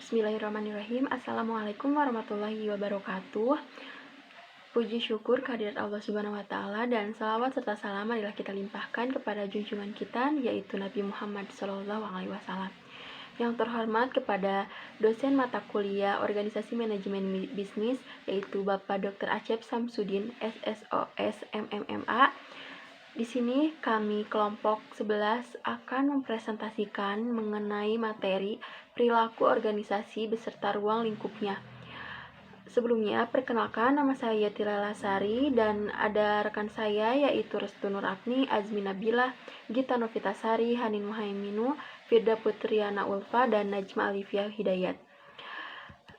Bismillahirrahmanirrahim. Assalamualaikum warahmatullahi wabarakatuh. Puji syukur kehadirat Allah Subhanahu wa Ta'ala, dan salawat serta salam marilah kita limpahkan kepada junjungan kita, yaitu Nabi Muhammad SAW. Yang terhormat kepada dosen mata kuliah Organisasi Manajemen Bisnis, yaitu Bapak Dr. Acep Samsudin, SSOS MMMA. Di sini kami kelompok 11 akan mempresentasikan mengenai materi perilaku organisasi beserta ruang lingkupnya. Sebelumnya, perkenalkan, nama saya Tila Lasari dan ada rekan saya yaitu Restu Nurapni, Azmi Nabila, Gita Novitasari, Hanin Muhaiminu, Firda Putriana Ulfa, dan Najma Alifia Hidayat.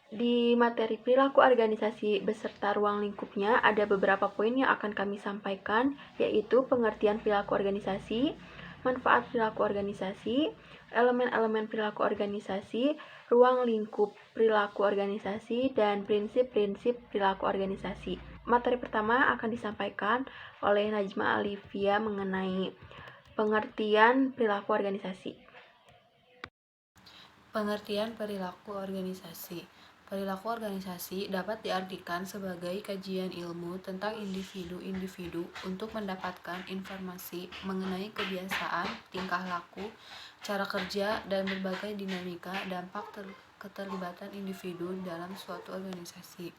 Di materi perilaku organisasi beserta ruang lingkupnya ada beberapa poin yang akan kami sampaikan, yaitu pengertian perilaku organisasi, manfaat perilaku organisasi, elemen-elemen perilaku organisasi, ruang lingkup perilaku organisasi, dan prinsip-prinsip perilaku organisasi. Materi pertama akan disampaikan oleh Najma Alifia mengenai pengertian perilaku organisasi. Pengertian perilaku organisasi. Perilaku organisasi dapat diartikan sebagai kajian ilmu tentang individu-individu untuk mendapatkan informasi mengenai kebiasaan, tingkah laku, cara kerja, dan berbagai dinamika dampak keterlibatan individu dalam suatu organisasi.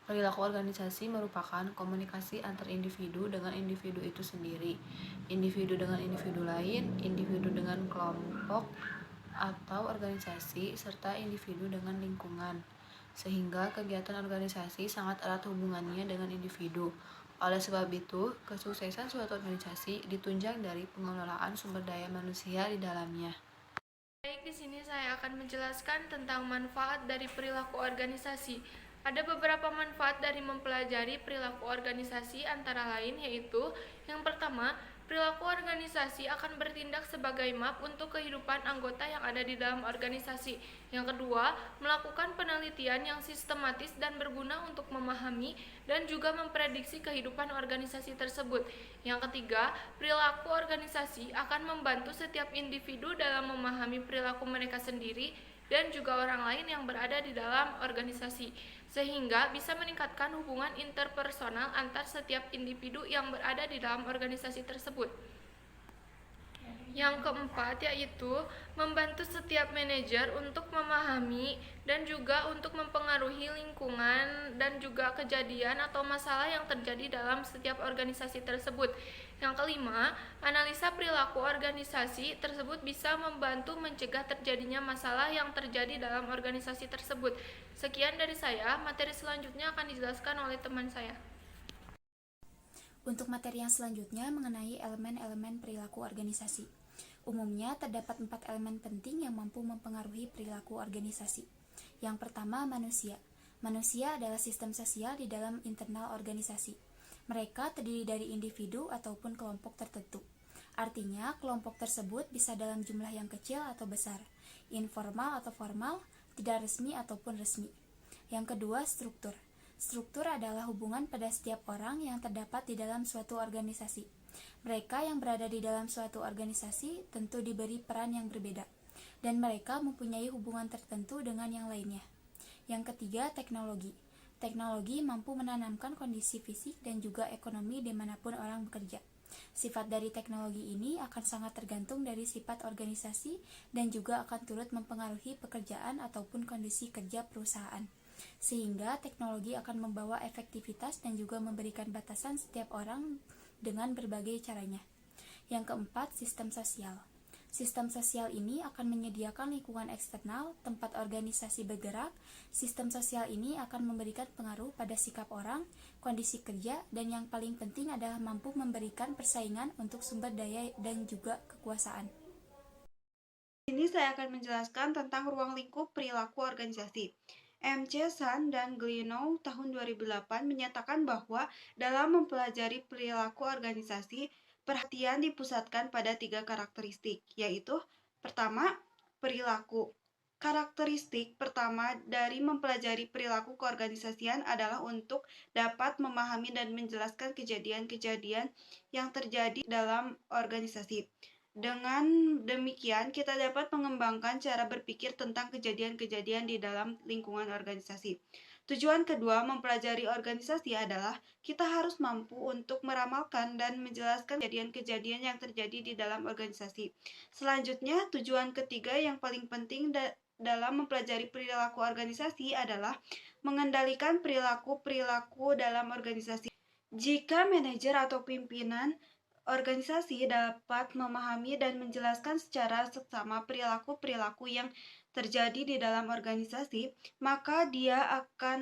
Perilaku organisasi merupakan komunikasi antar individu dengan individu itu sendiri, individu dengan individu lain, individu dengan kelompok atau organisasi, serta individu dengan lingkungan, sehingga kegiatan organisasi sangat erat hubungannya dengan individu. Oleh sebab itu, kesuksesan suatu organisasi ditunjang dari pengelolaan sumber daya manusia di dalamnya. Baik, di sini saya akan menjelaskan tentang manfaat dari perilaku organisasi. Ada beberapa manfaat dari mempelajari perilaku organisasi, antara lain yaitu yang pertama, perilaku organisasi akan bertindak sebagai map untuk kehidupan anggota yang ada di dalam organisasi. Yang kedua, melakukan penelitian yang sistematis dan berguna untuk memahami dan juga memprediksi kehidupan organisasi tersebut. Yang ketiga, perilaku organisasi akan membantu setiap individu dalam memahami perilaku mereka sendiri dan juga orang lain yang berada di dalam organisasi, sehingga bisa meningkatkan hubungan interpersonal antar setiap individu yang berada di dalam organisasi tersebut. Yang keempat yaitu membantu setiap manajer untuk memahami dan juga untuk mempengaruhi lingkungan dan juga kejadian atau masalah yang terjadi dalam setiap organisasi tersebut. Yang kelima, analisa perilaku organisasi tersebut bisa membantu mencegah terjadinya masalah yang terjadi dalam organisasi tersebut. Sekian dari saya, materi selanjutnya akan dijelaskan oleh teman saya. Untuk materi yang selanjutnya mengenai elemen-elemen perilaku organisasi. Umumnya terdapat 4 elemen penting yang mampu mempengaruhi perilaku organisasi. Yang pertama, manusia. Manusia adalah sistem sosial di dalam internal organisasi. Mereka terdiri dari individu ataupun kelompok tertentu. Artinya, kelompok tersebut bisa dalam jumlah yang kecil atau besar, informal atau formal, tidak resmi ataupun resmi. Yang kedua, struktur. Struktur adalah hubungan pada setiap orang yang terdapat di dalam suatu organisasi. Mereka yang berada di dalam suatu organisasi tentu diberi peran yang berbeda, dan mereka mempunyai hubungan tertentu dengan yang lainnya. Yang ketiga, teknologi. Teknologi mampu menanamkan kondisi fisik dan juga ekonomi dimanapun orang bekerja. Sifat dari teknologi ini akan sangat tergantung dari sifat organisasi dan juga akan turut mempengaruhi pekerjaan ataupun kondisi kerja perusahaan. Sehingga teknologi akan membawa efektivitas dan juga memberikan batasan setiap orang dengan berbagai caranya. Yang keempat, sistem sosial. Sistem sosial ini akan menyediakan lingkungan eksternal, tempat organisasi bergerak. Sistem sosial ini akan memberikan pengaruh pada sikap orang, kondisi kerja, dan yang paling penting adalah mampu memberikan persaingan untuk sumber daya dan juga kekuasaan. Ini saya akan menjelaskan tentang ruang lingkup perilaku organisasi. M.C. Sun dan Glenow tahun 2008 menyatakan bahwa dalam mempelajari perilaku organisasi, perhatian dipusatkan pada 3 karakteristik, yaitu pertama, perilaku. Karakteristik pertama dari mempelajari perilaku keorganisasian adalah untuk dapat memahami dan menjelaskan kejadian-kejadian yang terjadi dalam organisasi. Dengan demikian, kita dapat mengembangkan cara berpikir tentang kejadian-kejadian di dalam lingkungan organisasi. Tujuan kedua mempelajari organisasi adalah kita harus mampu untuk meramalkan dan menjelaskan kejadian-kejadian yang terjadi di dalam organisasi. Selanjutnya, tujuan ketiga yang paling penting dalam mempelajari perilaku organisasi adalah mengendalikan perilaku-perilaku dalam organisasi. Jika manajer atau pimpinan organisasi dapat memahami dan menjelaskan secara seksama perilaku-perilaku yang terjadi di dalam organisasi, maka dia akan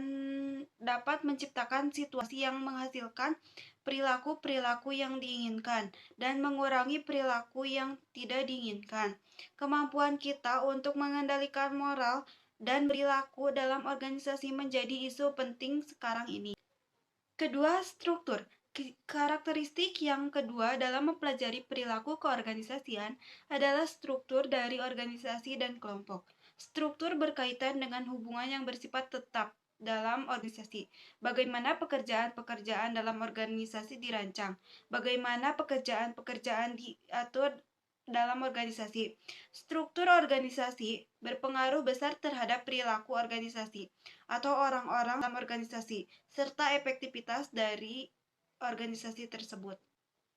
dapat menciptakan situasi yang menghasilkan perilaku-perilaku yang diinginkan dan mengurangi perilaku yang tidak diinginkan. Kemampuan kita untuk mengendalikan moral dan perilaku dalam organisasi menjadi isu penting sekarang ini. Kedua, struktur. Karakteristik yang kedua dalam mempelajari perilaku keorganisasian adalah struktur dari organisasi dan kelompok. Struktur berkaitan dengan hubungan yang bersifat tetap dalam organisasi. Bagaimana pekerjaan-pekerjaan dalam organisasi dirancang, bagaimana pekerjaan-pekerjaan diatur dalam organisasi. Struktur organisasi berpengaruh besar terhadap perilaku organisasi atau orang-orang dalam organisasi, serta efektivitas dari organisasi tersebut.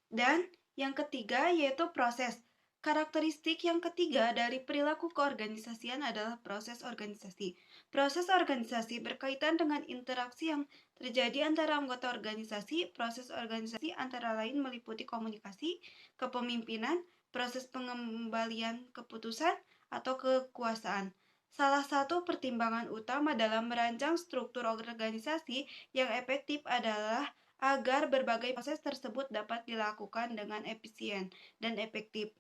Dan yang ketiga yaitu proses. Karakteristik yang ketiga dari perilaku keorganisasian adalah proses organisasi. Proses organisasi berkaitan dengan interaksi yang terjadi antara anggota organisasi. Proses organisasi antara lain meliputi komunikasi, kepemimpinan, proses pengembalian keputusan, atau kekuasaan. Salah satu pertimbangan utama dalam merancang struktur organisasi yang efektif adalah agar berbagai proses tersebut dapat dilakukan dengan efisien dan efektif.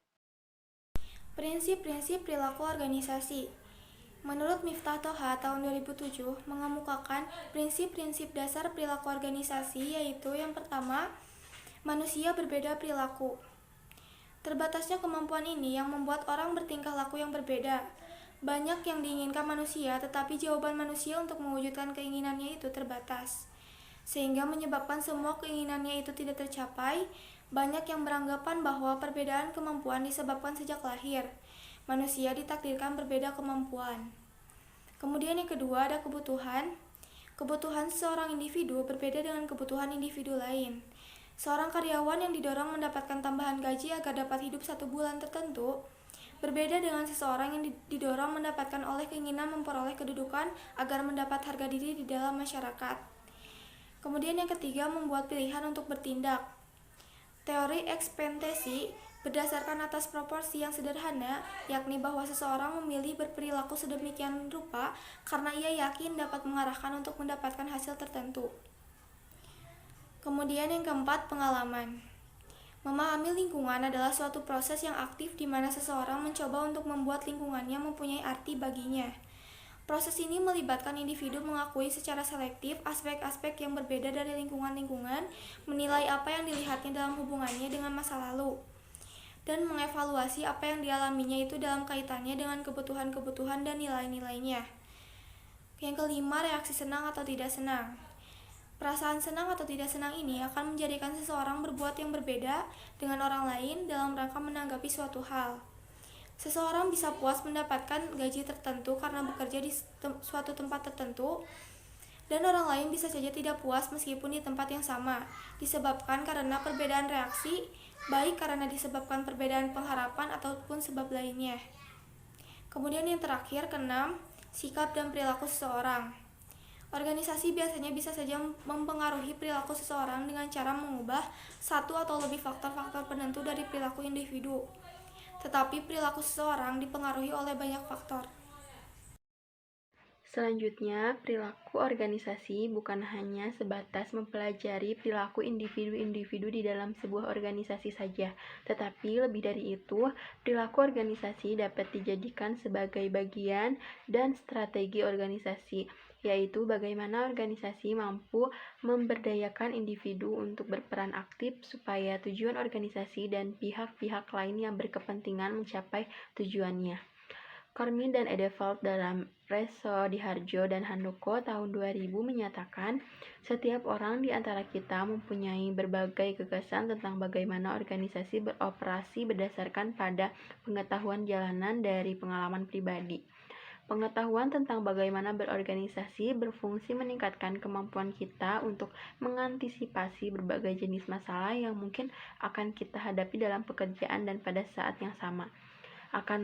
Prinsip-prinsip perilaku organisasi. Menurut Miftah Toha tahun 2007 mengemukakan prinsip-prinsip dasar perilaku organisasi, yaitu yang pertama, manusia berbeda perilaku. Terbatasnya kemampuan ini yang membuat orang bertingkah laku yang berbeda. Banyak yang diinginkan manusia, tetapi jawaban manusia untuk mewujudkan keinginannya itu terbatas, sehingga menyebabkan semua keinginannya itu tidak tercapai. Banyak yang beranggapan bahwa perbedaan kemampuan disebabkan sejak lahir. Manusia ditakdirkan berbeda kemampuan. Kemudian yang kedua ada kebutuhan. Kebutuhan seorang individu berbeda dengan kebutuhan individu lain. Seorang karyawan yang didorong mendapatkan tambahan gaji agar dapat hidup 1 bulan tertentu berbeda dengan seseorang yang didorong mendapatkan oleh keinginan memperoleh kedudukan agar mendapat harga diri di dalam masyarakat. Kemudian yang ketiga, membuat pilihan untuk bertindak. Teori ekspektasi berdasarkan atas proporsi yang sederhana, yakni bahwa seseorang memilih berperilaku sedemikian rupa karena ia yakin dapat mengarahkan untuk mendapatkan hasil tertentu. Kemudian yang keempat, pengalaman. Memahami lingkungan adalah suatu proses yang aktif di mana seseorang mencoba untuk membuat lingkungannya mempunyai arti baginya. Proses ini melibatkan individu mengakui secara selektif aspek-aspek yang berbeda dari lingkungan-lingkungan, menilai apa yang dilihatnya dalam hubungannya dengan masa lalu, dan mengevaluasi apa yang dialaminya itu dalam kaitannya dengan kebutuhan-kebutuhan dan nilai-nilainya. Yang kelima, reaksi senang atau tidak senang. Perasaan senang atau tidak senang ini akan menjadikan seseorang berbuat yang berbeda dengan orang lain dalam rangka menanggapi suatu hal. Seseorang bisa puas mendapatkan gaji tertentu karena bekerja di suatu tempat tertentu, dan orang lain bisa saja tidak puas meskipun di tempat yang sama, disebabkan karena perbedaan reaksi, baik karena disebabkan perbedaan pengharapan ataupun sebab lainnya. Kemudian yang terakhir, keenam, sikap dan perilaku seseorang. Organisasi biasanya bisa saja mempengaruhi perilaku seseorang dengan cara mengubah satu atau lebih faktor-faktor penentu dari perilaku individu. Tetapi perilaku seseorang dipengaruhi oleh banyak faktor. Selanjutnya, perilaku organisasi bukan hanya sebatas mempelajari perilaku individu-individu di dalam sebuah organisasi saja, tetapi lebih dari itu, perilaku organisasi dapat dijadikan sebagai bagian dan strategi organisasi, yaitu bagaimana organisasi mampu memberdayakan individu untuk berperan aktif supaya tujuan organisasi dan pihak-pihak lain yang berkepentingan mencapai tujuannya. Kormi dan Edeveld dalam Reso Diharjo dan Handoko tahun 2000 menyatakan, setiap orang di antara kita mempunyai berbagai gagasan tentang bagaimana organisasi beroperasi berdasarkan pada pengetahuan jalanan dari pengalaman pribadi. Pengetahuan tentang bagaimana berorganisasi berfungsi meningkatkan kemampuan kita untuk mengantisipasi berbagai jenis masalah yang mungkin akan kita hadapi dalam pekerjaan dan pada saat yang sama akan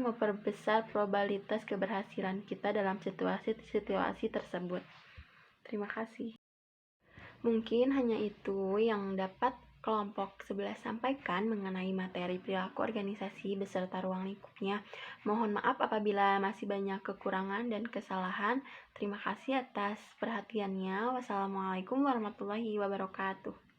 memperbesar probabilitas keberhasilan kita dalam situasi tersebut. Terima kasih. Mungkin hanya itu yang dapat kelompok 11 sampaikan mengenai materi perilaku organisasi beserta ruang lingkupnya. Mohon maaf apabila masih banyak kekurangan dan kesalahan. Terima kasih atas perhatiannya. Wassalamualaikum warahmatullahi wabarakatuh.